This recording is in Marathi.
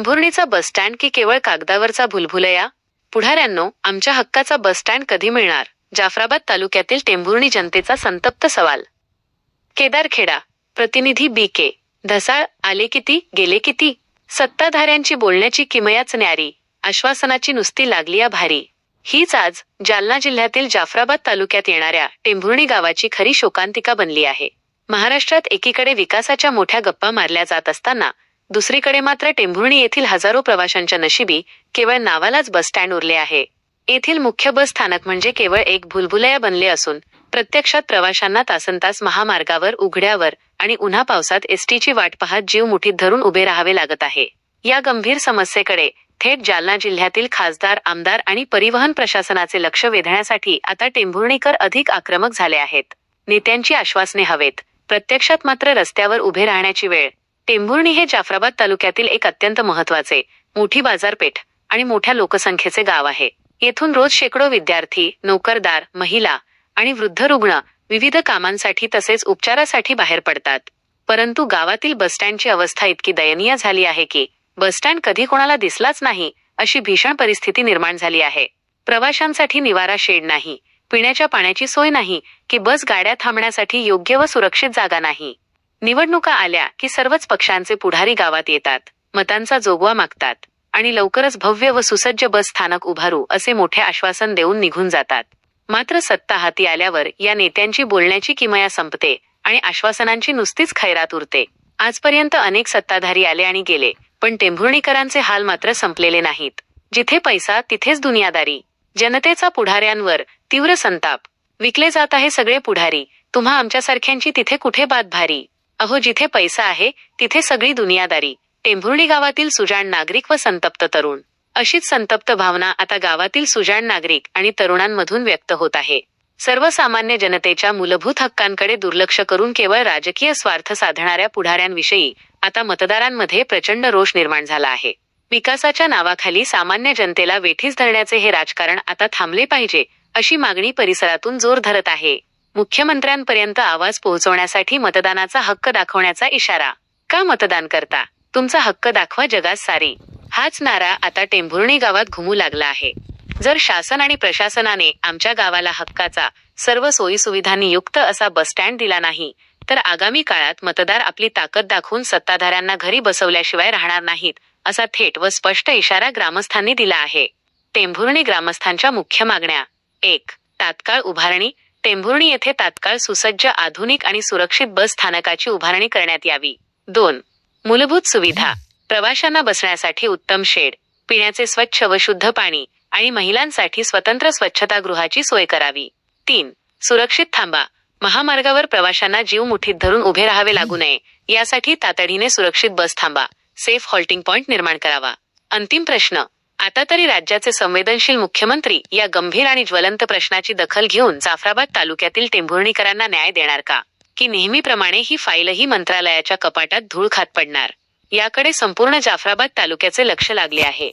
टेंभुर्णीचा बसस्टँड की केवळ कागदावरचा भुलभुलया? पुढाऱ्यांनो, आमच्या हक्काचा बसस्टँड कधी मिळणार? जाफराबाद तालुक्यातील टेंभुर्णी जनतेचा संतप्त सवाल. केदारखेडा. प्रतिनिधी बी.के. ढसाळ. आले किती, गेले किती? सत्ताधाऱ्यांची बोलण्याची किमयाच न्यारी, आश्वासनाची नुसती लागलीया भारी. हीच आज जालना जिल्ह्यातील जाफराबाद तालुक्यात येणाऱ्या टेंभुर्णी गावाची खरी शोकांतिका बनली आहे. महाराष्ट्रात एकीकडे विकासाच्या मोठ्या गप्पा मारल्या जात असताना दुसरीकडे मात्र टेंभुर्णी येथील हजारो प्रवाशांच्या नशिबी केवळ नावालाच बसस्टँड उरले आहे. येथील मुख्य बस स्थानक म्हणजे केवळ एक भुलभुलया बनले असून प्रत्यक्षात प्रवाशांना तासनतास महामार्गावर, उघड्यावर आणि उन्हा पावसात एसटीची वाट पाहत जीव मुठीत धरून उभे राहावे लागत आहे. या गंभीर समस्येकडे थेट जालना जिल्ह्यातील खासदार, आमदार आणि परिवहन प्रशासनाचे लक्ष वेधण्यासाठी आता टेंभुर्णीकर अधिक आक्रमक झाले आहेत. नेत्यांची आश्वासने हवेत, प्रत्यक्षात मात्र रस्त्यावर उभे राहण्याची वेळ. टेंभुर्णी हे जाफराबाद तालुक्यातील एक अत्यंत महत्त्वाचे, मोठी बाजारपेठ आणि मोठ्या लोकसंख्येचे गाव आहे. येथून रोज शेकडो विद्यार्थी, नोकरदार, महिला आणि वृद्ध रुग्ण विविध कामांसाठी तसेच उपचारासाठी बाहेर पडतात. परंतु गावातील बसस्टँडची अवस्था इतकी दयनीय झाली आहे की बसस्टँड कधी कोणाला दिसलाच नाही अशी भीषण परिस्थिती निर्माण झाली आहे. प्रवाशांसाठी निवारा शेड नाही, पिण्याच्या पाण्याची सोय नाही की बस गाड्या थांबण्यासाठी योग्य व सुरक्षित जागा नाही. निवडणुका आल्या की सर्वच पक्षांचे पुढारी गावात येतात, मतांचा जोगवा मागतात आणि लवकरच भव्य व सुसज्ज बस स्थानक उभारू असे मोठे आश्वासन देऊन निघून जातात. मात्र सत्ता हाती आल्यावर या नेत्यांची बोलण्याची किमया संपते आणि आश्वासनांची नुसतीच खैरात उरते. आजपर्यंत अनेक सत्ताधारी आले आणि गेले, पण टेंभुर्णीकरांचे हाल मात्र संपलेले नाहीत. जिथे पैसा तिथेच दुनियादारी. जनतेचा पुढाऱ्यांवर तीव्र संताप. विकले जात आहे सगळे पुढारी, तुम्हा आमच्यासारख्यांची तिथे कुठे बात भारी. अहो, जिथे पैसा आहे तिथे सगळी दुनियादारी. टेंभुर्णी गावातील सुजाण नागरिक व संतप्त तरुण. अशीच संतप्त भावना आता गावातील सुजाण नागरिक आणि तरुणांमधून व्यक्त होत आहे. सर्वसामान्य जनतेच्या मूलभूत हक्कांकडे दुर्लक्ष करून केवळ राजकीय स्वार्थ साधणाऱ्या पुढाऱ्यांविषयी आता मतदारांमध्ये प्रचंड रोष निर्माण झाला आहे. विकासाच्या नावाखाली सामान्य जनतेला वेठीस धरण्याचे हे राजकारण आता थांबले पाहिजे अशी मागणी परिसरातून जोर धरत आहे. मुख्यमंत्र्यांपर्यंत आवाज पोहोचवण्यासाठी मतदानाचा हक्क दाखवण्याचा इशारा. का मतदान करता? तुमचा हक्क दाखवा जगात सारी. हाच नारा आता टेंभुर्णी गावात घुमू लागला आहे. जर शासन आणि प्रशासनाने आमच्या गावाला हक्काचा, सर्व सोयीसुविधांनी युक्त असा बसस्टँड दिला नाही तर आगामी काळात मतदार आपली ताकद दाखवून सत्ताधाऱ्यांना घरी बसवल्याशिवाय राहणार नाहीत असा थेट व स्पष्ट इशारा ग्रामस्थांनी दिला आहे. टेंभुर्णी ग्रामस्थांच्या मुख्य मागण्या. 1. तात्काळ उभारणी. टेंभुर्णी येथे तात्काळ सुसज्ज, आधुनिक आणि सुरक्षित बस स्थानकाची उभारणी करण्यात यावी. 2. मूलभूत सुविधा. प्रवाशांना बसण्यासाठी उत्तम शेड, पिण्याचे स्वच्छ व शुद्ध पाणी आणि महिलांसाठी स्वतंत्र स्वच्छतागृहाची सोय करावी. 3. सुरक्षित थांबा. महामार्गावर प्रवाशांना जीव मुठीत धरून उभे राहावे लागू नये यासाठी तातडीने सुरक्षित बस थांबा, सेफ हॉल्टिंग पॉइंट निर्माण करावा. अंतिम प्रश्न. आता तरी राज्याचे संवेदनशील मुख्यमंत्री या गंभीर आणि ज्वलंत प्रश्नाची दखल घेऊन जाफराबाद तालुक्यातील टेंभुर्णीकरांना न्याय देणार का? की नेहमीप्रमाणे ही फाईलही मंत्रालयाच्या कपाटात धूळ खात पडणार? याकडे संपूर्ण जाफराबाद तालुक्याचे लक्ष लागले आहे.